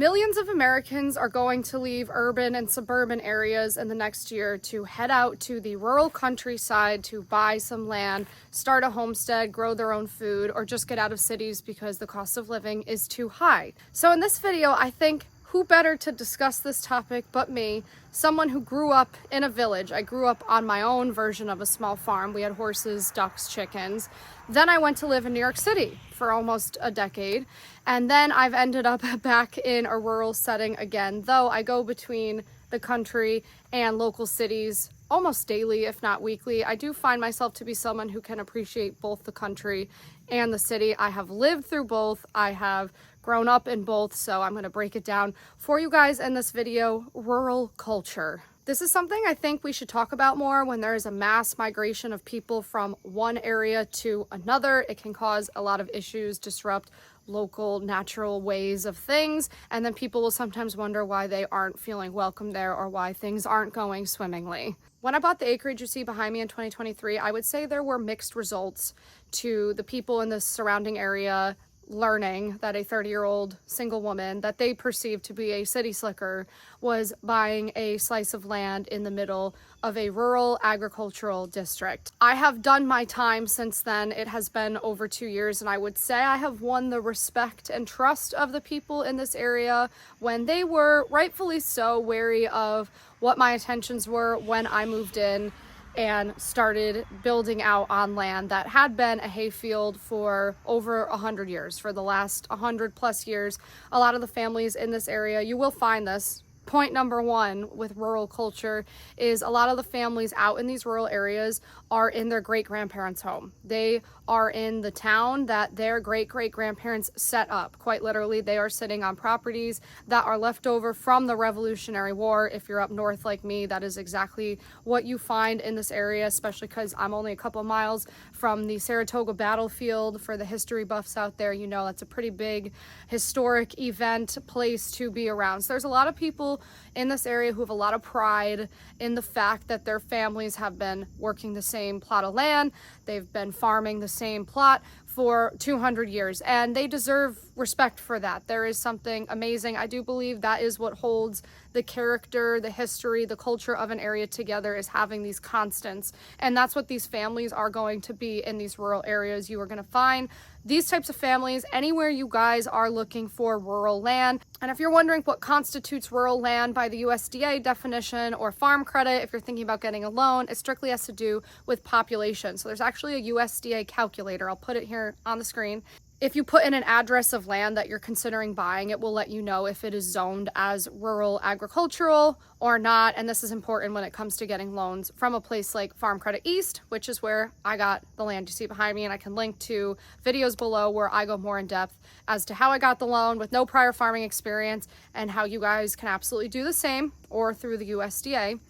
Millions of Americans are going to leave urban and suburban areas in the next year to head out to the rural countryside to buy some land, start a homestead, grow their own food, or just get out of cities because the cost of living is too high. So in this video, I think who better to discuss this topic but me, someone who grew up in a village. I grew up on my own version of a small farm. We had horses, ducks, chickens. Then I went to live in New York City for almost a decade. And then I've ended up back in a rural setting again, though I go between the country and local cities almost daily, if not weekly. I do find myself to be someone who can appreciate both the country and the city. I have lived through both. I have grown up in both, so I'm going to break it down for you guys in this video. Rural culture. This is something I think we should talk about more when there is a mass migration of people from one area to another. It can cause a lot of issues, disrupt local natural ways of things, and then people will sometimes wonder why they aren't feeling welcome there or why things aren't going swimmingly. When I bought the acreage you see behind me in 2023, I would say there were mixed results to the people in the surrounding area learning that a 30-year-old single woman that they perceived to be a city slicker was buying a slice of land in the middle of a rural agricultural district. I have done my time since then. It has been over 2 years, and I would say I have won the respect and trust of the people in this area when they were rightfully so wary of what my intentions were when I moved in and started building out on land that had been a hayfield for over 100 years. For the last 100 plus years, a lot of the families in this area, you will find this. Point number one with rural culture is a lot of the families out in these rural areas are in their great-grandparents' home. They are in the town that their great-great-grandparents set up. Quite literally, they are sitting on properties that are left over from the Revolutionary War. If you're up north like me, that is exactly what you find in this area, especially because I'm only a couple miles from the Saratoga battlefield. For the history buffs out there, you know that's a pretty big historic event place to be around. So there's a lot of people in this area who have a lot of pride in the fact that their families have been working the same plot of land. They've been farming the same plot for 200 years, and they deserve respect for that. There is something amazing. I do believe that is what holds the character, the history, the culture of an area together, is having these constants. And that's what these families are going to be in these rural areas. You are going to find these types of families anywhere you guys are looking for rural land. And if you're wondering what constitutes rural land by the USDA definition or farm credit, if you're thinking about getting a loan, it strictly has to do with population. So there's actually a USDA calculator. I'll put it here on the screen. If you put in an address of land that you're considering buying, it will let you know if it is zoned as rural agricultural or not. And this is important when it comes to getting loans from a place like Farm Credit East, which is where I got the land you see behind me. And I can link to videos below where I go more in depth as to how I got the loan with no prior farming experience and how you guys can absolutely do the same, or through the USDA.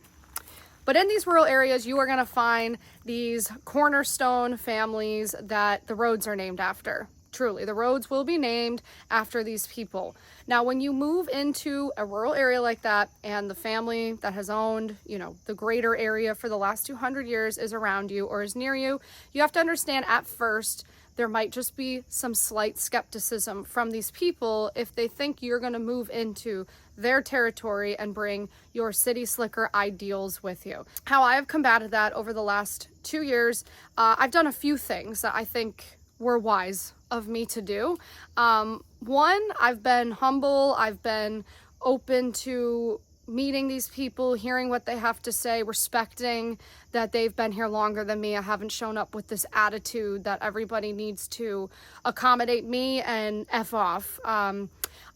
But in these rural areas, you are going to find these cornerstone families that the roads are named after. Truly, the roads will be named after these people. Now, when you move into a rural area like that and the family that has owned, the greater area for the last 200 years is around you or is near you, you have to understand at first there might just be some slight skepticism from these people if they think you're going to move into their territory and bring your city slicker ideals with you. How I have combated that over the last 2 years, I've done a few things that I think were wise of me to do. One, I've been humble. I've been open to meeting these people, hearing what they have to say, respecting that they've been here longer than me. I haven't shown up with this attitude that everybody needs to accommodate me and F off.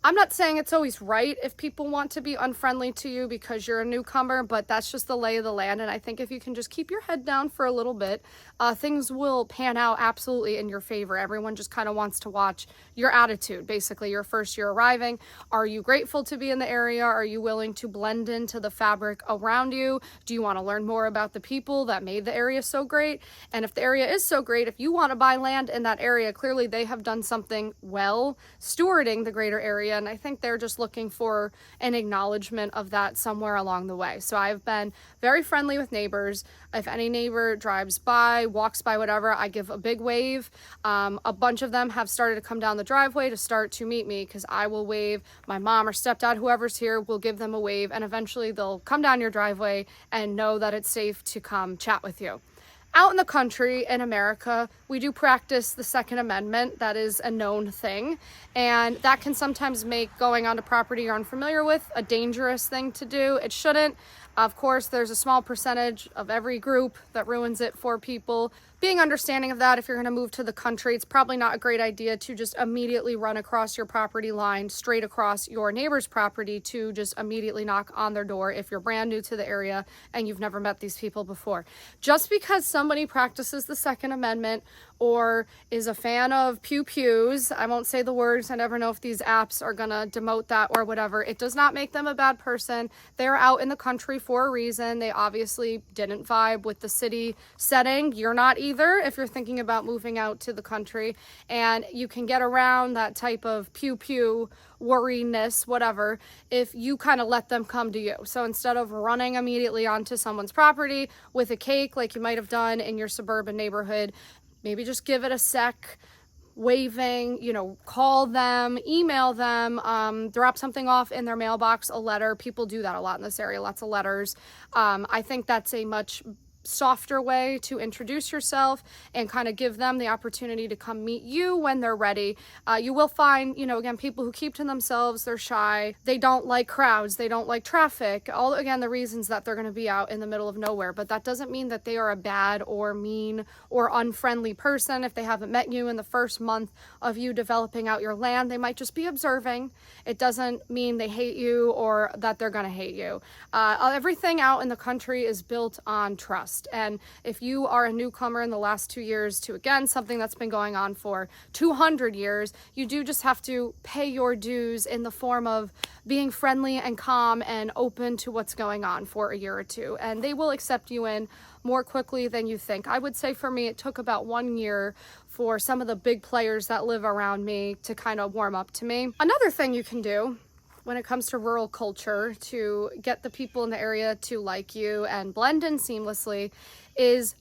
I'm not saying it's always right if people want to be unfriendly to you because you're a newcomer, but that's just the lay of the land. And I think if you can just keep your head down for a little bit, things will pan out absolutely in your favor. Everyone just kind of wants to watch your attitude. Basically, your first year arriving. Are you grateful to be in the area? Are you willing to blend into the fabric around you? Do you want to learn more about the people people that made the area so great. And if the area is so great, if you want to buy land in that area, clearly they have done something well stewarding the greater area. And I think they're just looking for an acknowledgement of that somewhere along the way. So I've been very friendly with neighbors. If any neighbor drives by, walks by, whatever, I give a big wave. A bunch of them have started to come down the driveway to start to meet me, because I will wave. My mom or stepdad, whoever's here, will give them a wave, and eventually they'll come down your driveway and know that it's safe to come chat with you. Out in the country in America, we do practice the Second Amendment. That is a known thing, and that can sometimes make going onto property you're unfamiliar with a dangerous thing to do. It shouldn't. Of course, there's a small percentage of every group that ruins it for people. Being understanding of that, if you're going to move to the country, it's probably not a great idea to just immediately run across your property line, straight across your neighbor's property, to just immediately knock on their door if you're brand new to the area and you've never met these people before. Just because somebody practices the Second Amendment or is a fan of pew-pews, I won't say the words, I never know if these apps are going to demote that or whatever, it does not make them a bad person. They're out in the country for a reason. They obviously didn't vibe with the city setting. You're not either if you're thinking about moving out to the country, and you can get around that type of pew-pew worriness, whatever, if you kind of let them come to you. So instead of running immediately onto someone's property with a cake like you might have done in your suburban neighborhood, maybe just give it a sec, waving, call them, email them, drop something off in their mailbox, a letter. People do that a lot in this area, lots of letters. I think that's a much softer way to introduce yourself and kind of give them the opportunity to come meet you when they're ready. You will find, again, people who keep to themselves, they're shy, they don't like crowds, they don't like traffic, all, again, the reasons that they're going to be out in the middle of nowhere. But that doesn't mean that they are a bad or mean or unfriendly person. If they haven't met you in the first month of you developing out your land, they might just be observing. It doesn't mean they hate you or that they're going to hate you. Everything out in the country is built on trust. And if you are a newcomer in the last 2 years to, again, something that's been going on for 200 years, you do just have to pay your dues in the form of being friendly and calm and open to what's going on for a year or two. And they will accept you in more quickly than you think. I would say for me, it took about 1 year for some of the big players that live around me to kind of warm up to me. Another thing you can do when it comes to rural culture to get the people in the area to like you and blend in seamlessly is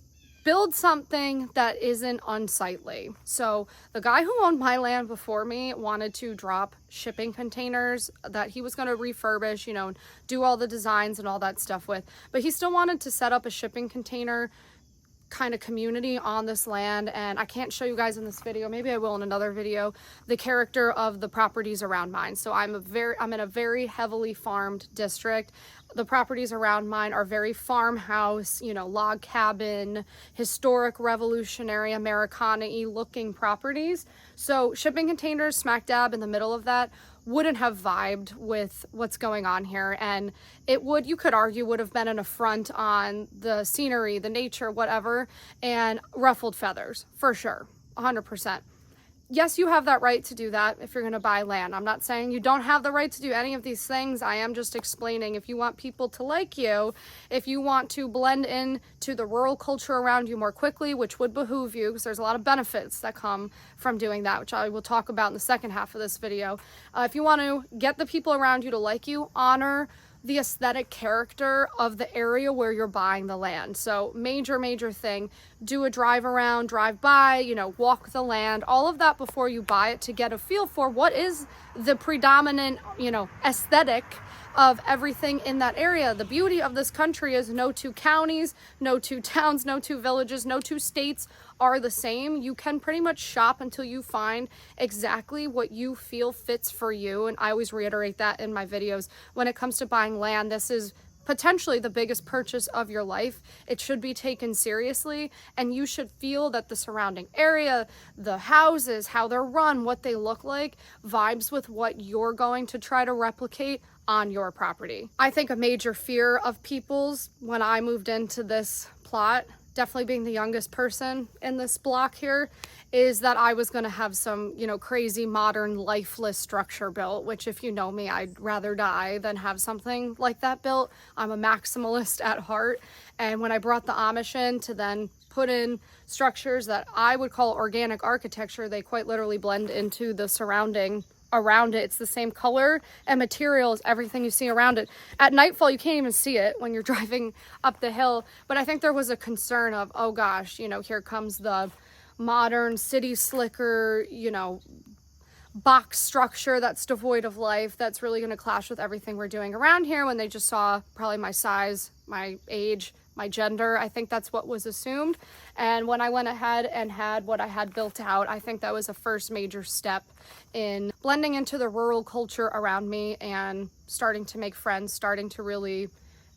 build something that isn't unsightly. So the guy who owned my land before me wanted to drop shipping containers that he was going to refurbish, do all the designs and all that stuff with, but he still wanted to set up a shipping container kind of community on this land. And I can't show you guys in this video, maybe I will in another video, the character of the properties around mine. So I'm in a very heavily farmed district. The properties around mine are very farmhouse, log cabin, historic revolutionary Americana-y looking properties. So shipping containers smack dab in the middle of that wouldn't have vibed with what's going on here, and you could argue, would have been an affront on the scenery, the nature, whatever, and ruffled feathers, for sure, 100%. Yes, you have that right to do that if you're going to buy land. I'm not saying you don't have the right to do any of these things. I am just explaining, if you want people to like you, if you want to blend in to the rural culture around you more quickly, which would behoove you, because there's a lot of benefits that come from doing that, which I will talk about in the second half of this video. If you want to get the people around you to like you, honor the aesthetic character of the area where you're buying the land. So major thing, do a drive around, drive by, walk the land, all of that before you buy it, to get a feel for what is the predominant, aesthetic of everything in that area. The beauty of this country is no two counties, no two towns, no two villages, no two states are the same. You can pretty much shop until you find exactly what you feel fits for you. And I always reiterate that in my videos. When it comes to buying land, this is potentially the biggest purchase of your life. It should be taken seriously, and you should feel that the surrounding area, the houses, how they're run, what they look like, vibes with what you're going to try to replicate on your property. I think a major fear of people's when I moved into this plot definitely being the youngest person in this block here, is that I was going to have some, you know, crazy modern lifeless structure built, which if you know me, I'd rather die than have something like that built. I'm a maximalist at heart. And when I brought the Amish in to then put in structures that I would call organic architecture, they quite literally blend into the surrounding around it. It's the same color and material as everything you see around it. At nightfall, you can't even see it when you're driving up the hill. But I think there was a concern of, oh gosh, you know, here comes the modern city slicker, you know, box structure that's devoid of life, that's really going to clash with everything we're doing around here, when they just saw probably my size, my age, my gender. I think that's what was assumed. And when I went ahead and had what I had built out, I think that was a first major step in blending into the rural culture around me and starting to make friends, starting to really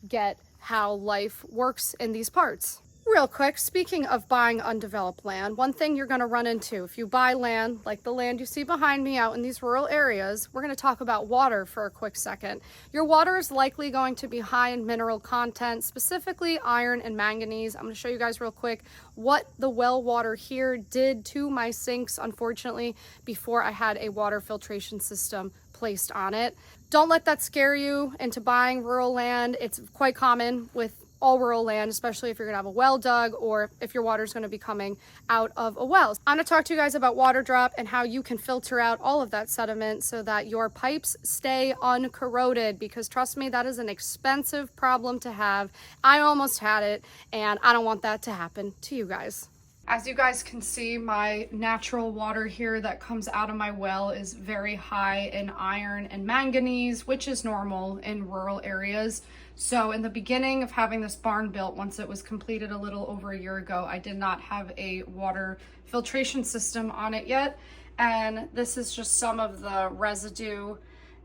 get how life works in these parts. Real quick, speaking of buying undeveloped land, one thing you're going to run into if you buy land like the land you see behind me out in these rural areas, we're going to talk about water for a quick second. Your water is likely going to be high in mineral content, specifically iron and manganese. I'm going to show you guys real quick what the well water here did to my sinks, unfortunately, before I had a water filtration system placed on it. Don't let that scare you into buying rural land. It's quite common with all rural land, especially if you're gonna have a well dug or if your water is gonna be coming out of a well. I'm gonna talk to you guys about Waterdrop and how you can filter out all of that sediment so that your pipes stay uncorroded, because trust me, that is an expensive problem to have. I almost had it and I don't want that to happen to you guys. As you guys can see, my natural water here that comes out of my well is very high in iron and manganese, which is normal in rural areas. So in the beginning of having this barn built, once it was completed a little over a year ago, I did not have a water filtration system on it yet. And this is just some of the residue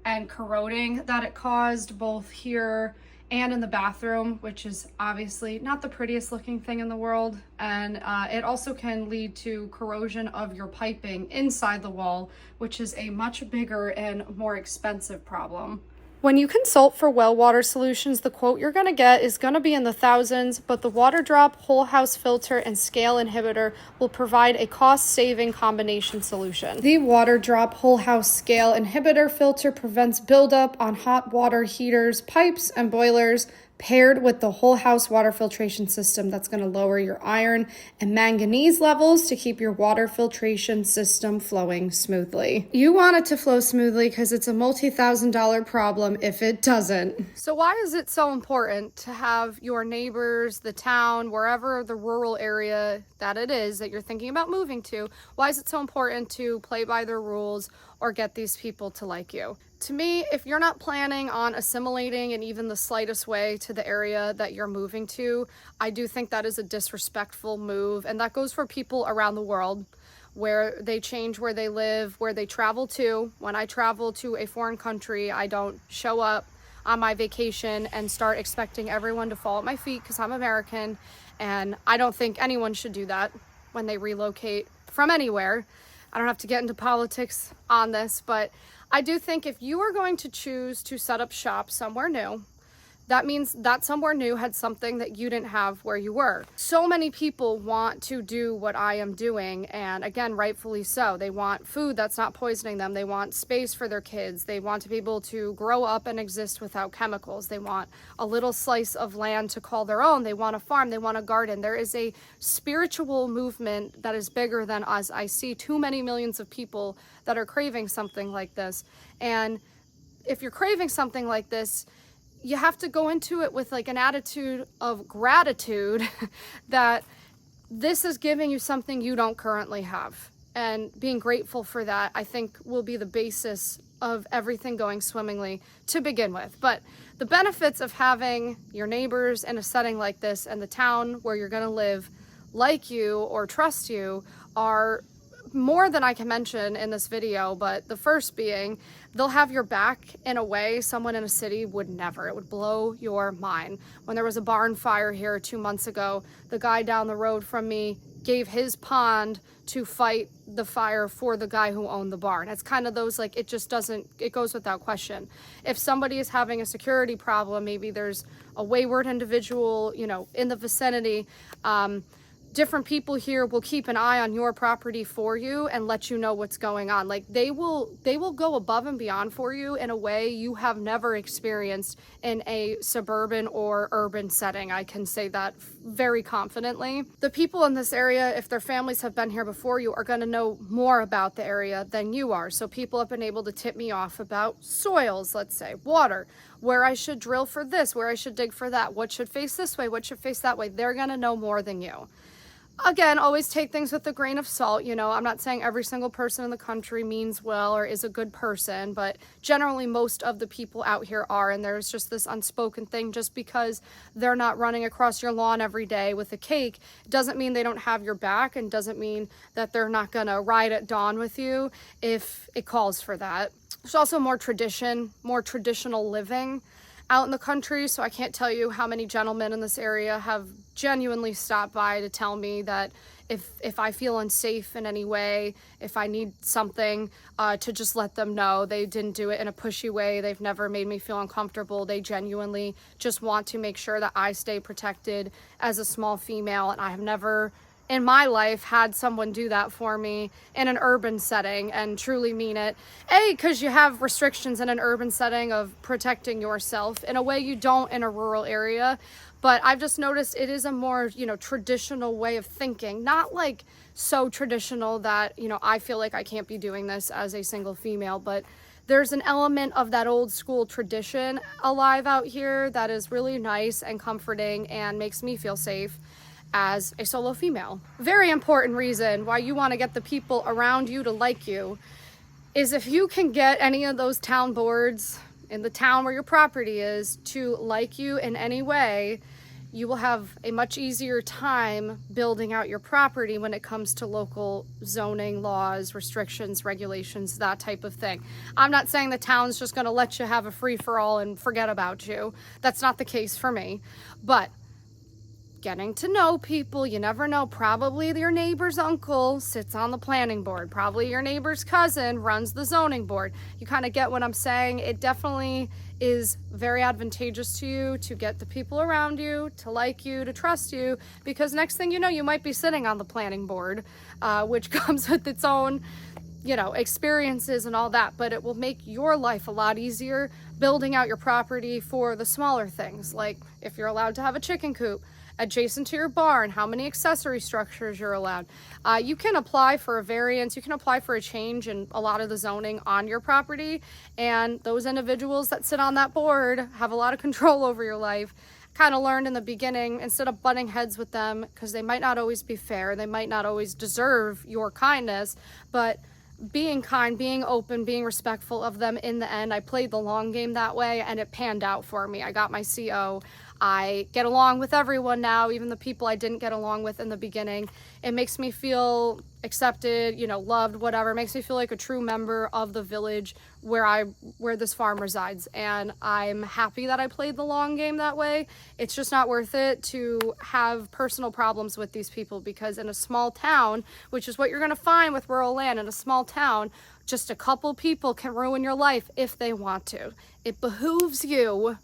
and corroding that it caused both here and in the bathroom, which is obviously not the prettiest looking thing in the world. And it also can lead to corrosion of your piping inside the wall, which is a much bigger and more expensive problem. When you consult for well water solutions, the quote you're going to get is going to be in the thousands, but the Waterdrop whole house filter and scale inhibitor will provide a cost-saving combination solution. The Waterdrop whole house scale inhibitor filter prevents buildup on hot water heaters, pipes, and boilers, paired with the whole house water filtration system that's going to lower your iron and manganese levels to keep your water filtration system flowing smoothly. You want it to flow smoothly because it's a multi-$1,000 problem if it doesn't. So why is it so important to have your neighbors, the town, wherever the rural area that it is that you're thinking about moving to, why is it so important to play by their rules or get these people to like you? To me, if you're not planning on assimilating in even the slightest way to the area that you're moving to, I do think that is a disrespectful move. And that goes for people around the world, where they change where they live, where they travel to. When I travel to a foreign country, I don't show up on my vacation and start expecting everyone to fall at my feet because I'm American. And I don't think anyone should do that when they relocate from anywhere. I don't have to get into politics on this, but I do think if you are going to choose to set up shop somewhere new, that means that somewhere new had something that you didn't have where you were. So many people want to do what I am doing, and again, rightfully so. They want food that's not poisoning them. They want space for their kids. They want to be able to grow up and exist without chemicals. They want a little slice of land to call their own. They want a farm. They want a garden. There is a spiritual movement that is bigger than us. I see too many millions of people that are craving something like this. And if you're craving something like this, you have to go into it with like an attitude of gratitude that this is giving you something you don't currently have. And being grateful for that, I think, will be the basis of everything going swimmingly to begin with. But the benefits of having your neighbors in a setting like this and the town where you're going to live like you or trust you are more than I can mention in this video, but the first being, they'll have your back in a way someone in a city would never. It would blow your mind. When there was a barn fire here 2 months ago, the guy down the road from me gave his pond to fight the fire for the guy who owned the barn. It's kind of those, like, it just doesn't, it goes without question. If somebody is having a security problem, maybe there's a wayward individual, you know, in the vicinity, different people here will keep an eye on your property for you and let you know what's going on. Like, they will go above and beyond for you in a way you have never experienced in a suburban or urban setting. I can say that very confidently. The people in this area, if their families have been here before you, are going to know more about the area than you are. So people have been able to tip me off about soils, let's say, water, where I should drill for this, where I should dig for that, what should face this way, what should face that way. They're going to know more than you. Again, always take things with a grain of salt. You know, I'm not saying every single person in the country means well or is a good person, but generally most of the people out here are, and there's just this unspoken thing. Just because they're not running across your lawn every day with a cake doesn't mean they don't have your back, and doesn't mean that they're not gonna ride at dawn with you if it calls for that. There's also more tradition, more traditional living out in the country. So I can't tell you how many gentlemen in this area have genuinely stopped by to tell me that if I feel unsafe in any way, if I need something, to just let them know. They didn't do it in a pushy way. They've never made me feel uncomfortable. They genuinely just want to make sure that I stay protected as a small female, and I have never in my life had someone do that for me in an urban setting and truly mean it. Because you have restrictions in an urban setting of protecting yourself in a way you don't in a rural area. But I've just noticed it is a more, you know, traditional way of thinking. Not like so traditional that, you know, I feel like I can't be doing this as a single female, but there's an element of that old school tradition alive out here that is really nice and comforting and makes me feel safe as a solo female. Very important reason why you want to get the people around you to like you is if you can get any of those town boards in the town where your property is to like you in any way, you will have a much easier time building out your property when it comes to local zoning laws, restrictions, regulations, that type of thing. I'm not saying the town's just going to let you have a free-for-all and forget about you. That's not the case for me. But getting to know people, you never know. Probably your neighbor's uncle sits on the planning board. Probably your neighbor's cousin runs the zoning board. You kind of get what I'm saying. It definitely is very advantageous to you to get the people around you to like you, to trust you, because next thing you know, you might be sitting on the planning board, which comes with its own, you know, experiences and all that, but it will make your life a lot easier building out your property for the smaller things, like if you're allowed to have a chicken coop adjacent to your barn, how many accessory structures you're allowed. You can apply for a variance, you can apply for a change in a lot of the zoning on your property, and those individuals that sit on that board have a lot of control over your life. Kind of learned in the beginning, instead of butting heads with them, because they might not always be fair, they might not always deserve your kindness, but being kind, being open, being respectful of them in the end. I played the long game that way, and it panned out for me. I got my CO. I get along with everyone now, even the people I didn't get along with in the beginning. It makes me feel accepted, you know, loved, whatever. It makes me feel like a true member of the village where this farm resides. And I'm happy that I played the long game that way. It's just not worth it to have personal problems with these people, because in a small town, which is what you're going to find with rural land, in a small town, just a couple people can ruin your life if they want to. It behooves you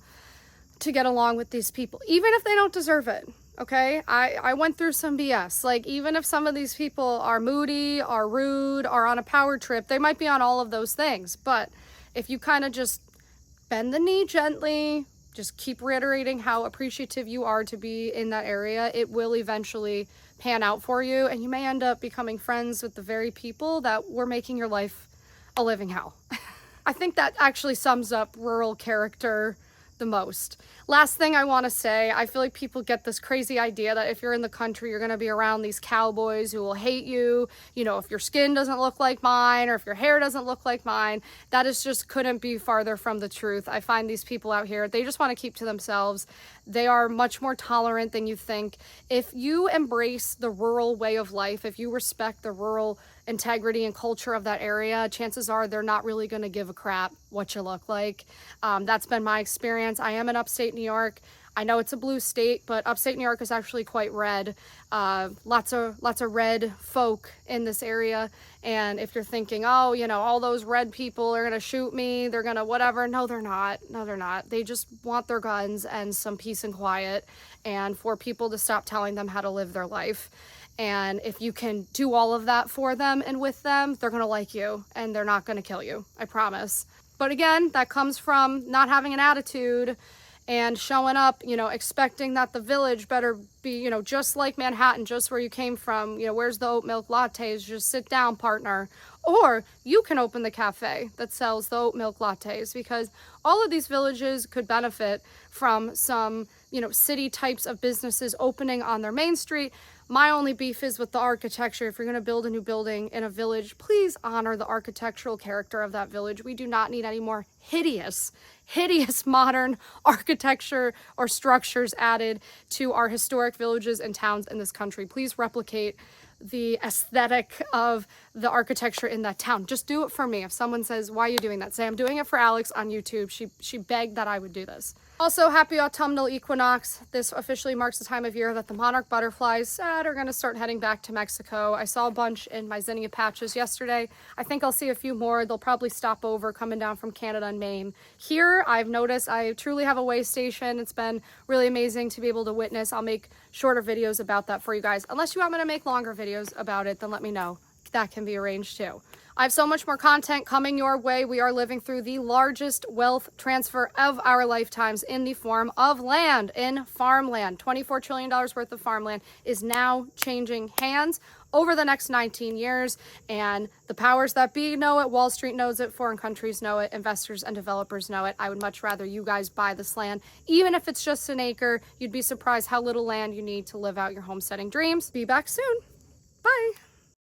to get along with these people, even if they don't deserve it. Okay, I went through some BS. Like, even if some of these people are moody, are rude, are on a power trip, they might be on all of those things. But if you kind of just bend the knee gently, just keep reiterating how appreciative you are to be in that area, it will eventually pan out for you, and you may end up becoming friends with the very people that were making your life a living hell. I think that actually sums up rural character the most. Last thing I want to say, I feel like people get this crazy idea that if you're in the country, you're going to be around these cowboys who will hate you. You know, if your skin doesn't look like mine, or if your hair doesn't look like mine. That is just couldn't be farther from the truth. I find these people out here, they just want to keep to themselves. They are much more tolerant than you think. If you embrace the rural way of life, if you respect the rural integrity and culture of that area, chances are they're not really going to give a crap what you look like. That's been my experience. I am in upstate New York. I know it's a blue state, but upstate New York is actually quite red. Lots of red folk in this area. And if you're thinking, oh, you know, all those red people are going to shoot me, they're going to whatever. No, they're not. No, they're not. They just want their guns and some peace and quiet, and for people to stop telling them how to live their life. And if you can do all of that for them and with them, they're going to like you and they're not going to kill you. I promise. But again, that comes from not having an attitude and showing up, you know, expecting that the village better be, you know, just like Manhattan, just where you came from. You know, where's the oat milk lattes? Just sit down, partner. Or you can open the cafe that sells the oat milk lattes, because all of these villages could benefit from some, you know, city types of businesses opening on their main street. My only beef is with the architecture. If you're going to build a new building in a village, please honor the architectural character of that village. We do not need any more hideous modern architecture or structures added to our historic villages and towns in this country. Please replicate the aesthetic of the architecture in that town. Just do it for me. If someone says, why are you doing that? Say, I'm doing it for Alex on YouTube. She begged that I would do this. Also, happy autumnal equinox. This officially marks the time of year that the monarch butterflies are going to start heading back to Mexico. I saw a bunch in my zinnia patches yesterday. I think I'll see a few more. They'll probably stop over coming down from Canada and Maine. Here, I've noticed I truly have a way station. It's been really amazing to be able to witness. I'll make shorter videos about that for you guys. Unless you want me to make longer videos about it, then let me know. That can be arranged too. I have so much more content coming your way. We are living through the largest wealth transfer of our lifetimes in the form of land, in farmland. $24 trillion worth of farmland is now changing hands over the next 19 years. And the powers that be know it, Wall Street knows it, foreign countries know it, investors and developers know it. I would much rather you guys buy this land. Even if it's just an acre, you'd be surprised how little land you need to live out your homesteading dreams. Be back soon. Bye.